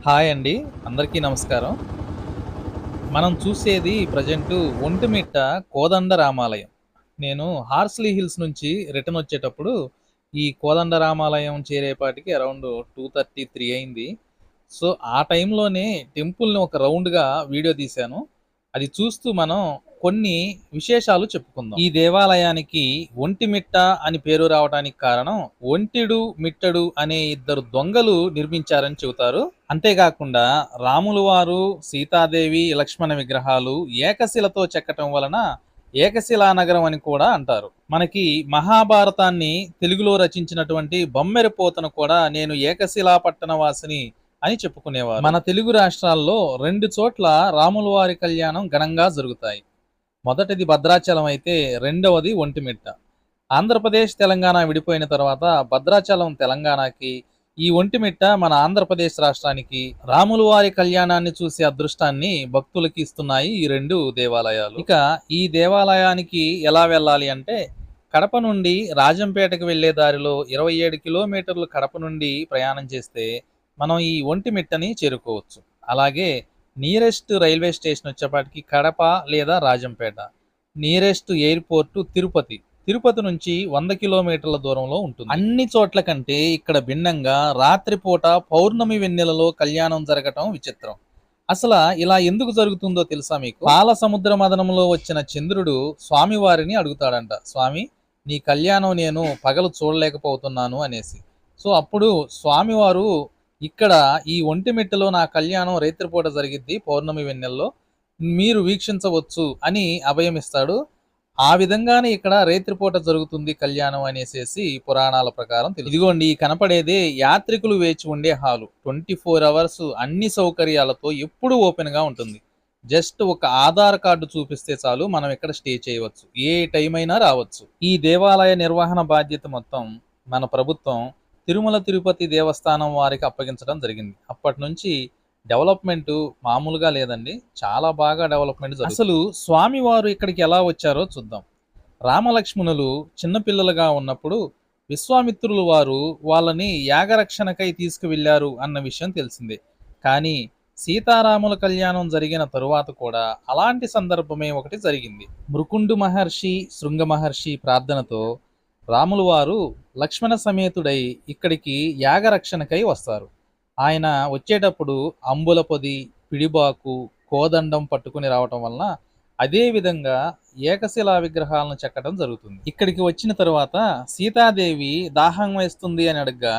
Hi అండి. అందరికీ నమస్కారం. మనం చూసేది ప్రెజెంటు ఒంటిమిట్ట కోదండ రామాలయం. నేను హార్స్లీ హిల్స్ నుంచి రిటర్న్ వచ్చేటప్పుడు ఈ కోదండ రామాలయం చేరేపాటికి అరౌండ్ 2:33 అయింది. సో, ఆ టైంలోనే టెంపుల్‌ని ఒక రౌండ్‌గా వీడియో తీశాను. అది చూస్తూ మనం కొన్ని విశేషాలు చెప్పుకుందాం. ఈ దేవాలయానికి ఒంటిమిట్ట అని పేరు రావడానికి కారణం ఒంటెడు, మిట్టడు అనే ఇద్దరు దొంగలు నిర్మించారని చెబుతారు. అంతేకాకుండా రాములు వారు, సీతాదేవి, లక్ష్మణ విగ్రహాలు ఏకశిలతో చెక్కటం వలన ఏకశిలా నగరం అని కూడా అంటారు. మనకి మహాభారతాన్ని తెలుగులో రచించినటువంటి బొమ్మెర పోతన కూడా నేను ఏకశిలా పట్టణ వాసిని అని చెప్పుకునేవారు. మన తెలుగు రాష్ట్రాల్లో 2 చోట్ల రాముల వారి కళ్యాణం ఘనంగా జరుగుతాయి. మొదటిది భద్రాచలం అయితే రెండవది ఒంటిమిట్ట. ఆంధ్రప్రదేశ్, తెలంగాణ విడిపోయిన తర్వాత భద్రాచలం తెలంగాణకి, ఈ ఒంటిమిట్ట మన ఆంధ్రప్రదేశ్ రాష్ట్రానికి రాముల వారి కళ్యాణాన్ని చూసే అదృష్టాన్ని భక్తులకి ఇస్తున్నాయి ఈ 2 దేవాలయాలు. ఇక ఈ దేవాలయానికి ఎలా వెళ్ళాలి అంటే కడప నుండి రాజంపేటకు వెళ్లే దారిలో 27 కిలోమీటర్లు కడప నుండి ప్రయాణం చేస్తే మనం ఈ ఒంటిమిట్టని చేరుకోవచ్చు. అలాగే నియరెస్ట్ రైల్వే స్టేషన్ వచ్చేపాటికి కడప లేదా రాజంపేట. Nearest airport Tirupati. తిరుపతి నుంచి 100 కిలోమీటర్ల దూరంలో ఉంటుంది. అన్ని చోట్ల కంటే ఇక్కడ భిన్నంగా రాత్రిపూట పౌర్ణమి వెన్నెలలో కళ్యాణం జరగటం విచిత్రం. అసలు ఇలా ఎందుకు జరుగుతుందో తెలుసా మీకు? పాల సముద్ర మదనంలో వచ్చిన చంద్రుడు స్వామివారిని అడుగుతాడంట, స్వామి నీ కళ్యాణం నేను పగలు చూడలేకపోతున్నాను అనేసి. సో అప్పుడు స్వామివారు ఇక్కడ ఈ ఒంటిమిట్టలో నా కళ్యాణం రైత్రిపూట జరిగిద్ది పౌర్ణమి వెన్నెల్లో, మీరు వీక్షించవచ్చు అని అభయమిస్తాడు. ఆ విధంగానే ఇక్కడ రైత్రిపూట జరుగుతుంది కళ్యాణం అనేసేసి పురాణాల ప్రకారం తెలుసు. ఇదిగోండి ఈ కనపడేదే యాత్రికులు వేచి ఉండే హాలు. 24 అవర్స్ అన్ని సౌకర్యాలతో ఎప్పుడూ ఓపెన్ గా ఉంటుంది. జస్ట్ ఒక ఆధార్ కార్డు చూపిస్తే చాలు మనం ఇక్కడ స్టే చేయవచ్చు. ఏ టైం అయినా రావచ్చు. ఈ దేవాలయ నిర్వహణ బాధ్యత మొత్తం మన ప్రభుత్వం తిరుమల తిరుపతి దేవస్థానం వారికి అప్పగించడం జరిగింది. అప్పటి నుంచి డెవలప్మెంట్ మామూలుగా లేదండి, చాలా బాగా డెవలప్మెంట్ జరుగుతుంది. అసలు స్వామివారు ఇక్కడికి ఎలా వచ్చారో చూద్దాం. రామలక్ష్మణులు చిన్నపిల్లలుగా ఉన్నప్పుడు విశ్వామిత్రులు వారు వాళ్ళని యాగరక్షణకై తీసుకువెళ్లారు అన్న విషయం తెలిసిందే. కానీ సీతారాముల కళ్యాణం జరిగిన తరువాత కూడా అలాంటి సందర్భమే ఒకటి జరిగింది. మృకుండు మహర్షి, శృంగ మహర్షి ప్రార్థనతో రాములు వారు లక్ష్మణ సమేతుడై ఇక్కడికి యాగరక్షణకై వస్తారు. ఆయన వచ్చేటప్పుడు అంబుల పొది, పిడిబాకు, కోదండం పట్టుకుని రావటం వలన అదే విధంగా ఏకశిలా విగ్రహాలను చెక్కడం జరుగుతుంది. ఇక్కడికి వచ్చిన తరువాత సీతాదేవి దాహం వేస్తుంది అని అడగ్గా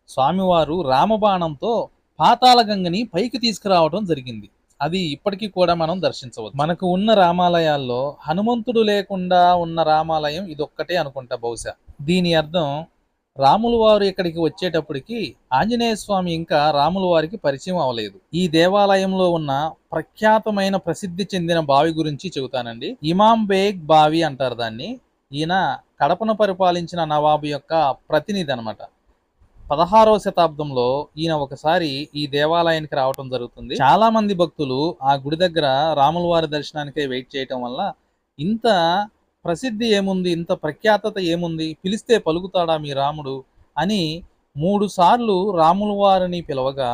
స్వామివారు రామబాణంతో పాతాళ గంగని పైకి తీసుకురావడం జరిగింది. అది ఇప్పటికీ కూడా మనం దర్శించవచ్చు. మనకు ఉన్న రామాలయాల్లో హనుమంతుడు లేకుండా ఉన్న రామాలయం ఇదొక్కటే అనుకుంటా బహుశా. దీని అర్థం రాములు వారు ఇక్కడికి వచ్చేటప్పటికి ఆంజనేయ స్వామి ఇంకా రాముల వారికి పరిచయం అవ్వలేదు. ఈ దేవాలయంలో ఉన్న ప్రఖ్యాతమైన ప్రసిద్ధి చెందిన బావి గురించి చెబుతానండి. ఇమాం బేగ్ బావి అంటారు దాన్ని. ఈయన కడపను పరిపాలించిన నవాబు యొక్క ప్రతినిధి అనమాట. 16వ శతాబ్దంలో ఈయన ఒకసారి ఈ దేవాలయానికి రావటం జరుగుతుంది. చాలా మంది భక్తులు ఆ గుడి దగ్గర రాముల వారి దర్శనానికై వెయిట్ చేయటం వల్ల ఇంత ప్రసిద్ధి ఏముంది, ఇంత ప్రఖ్యాతత ఏముంది, పిలిస్తే పలుకుతాడా మీ రాముడు అని 3 సార్లు రాముల వారిని పిలవగా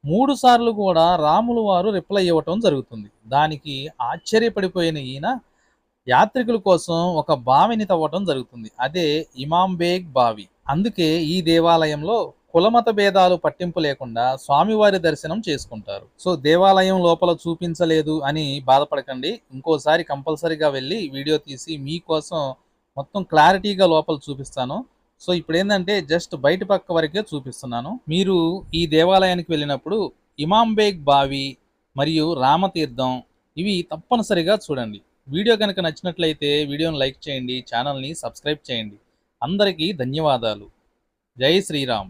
3 సార్లు కూడా రాముల వారు రిప్లై ఇవ్వటం జరుగుతుంది. దానికి ఆశ్చర్యపడిపోయిన ఈయన యాత్రికుల కోసం ఒక బావిని తవ్వటం జరుగుతుంది. అదే ఇమాం బేగ్ బావి. అందుకే ఈ దేవాలయంలో కులమత భేదాలు పట్టింపు లేకుండా స్వామివారి దర్శనం చేసుకుంటారు. సో దేవాలయం లోపల చూపించలేదు అని బాధపడకండి. ఇంకోసారి కంపల్సరీగా వెళ్ళి వీడియో తీసి మీకోసం మొత్తం క్లారిటీగా లోపల చూపిస్తాను. సో ఇప్పుడు ఏంటంటే జస్ట్ బయట పక్క వరకే చూపిస్తున్నాను. మీరు ఈ దేవాలయానికి వెళ్ళినప్పుడు ఇమాం బేగ్ బావి మరియు రామతీర్థం ఇవి తప్పనిసరిగా చూడండి. వీడియో కనుక నచ్చినట్లయితే వీడియోని లైక్ చేయండి, ఛానల్ని సబ్స్క్రైబ్ చేయండి. అందరికీ ధన్యవాదాలు. జై శ్రీరామ్.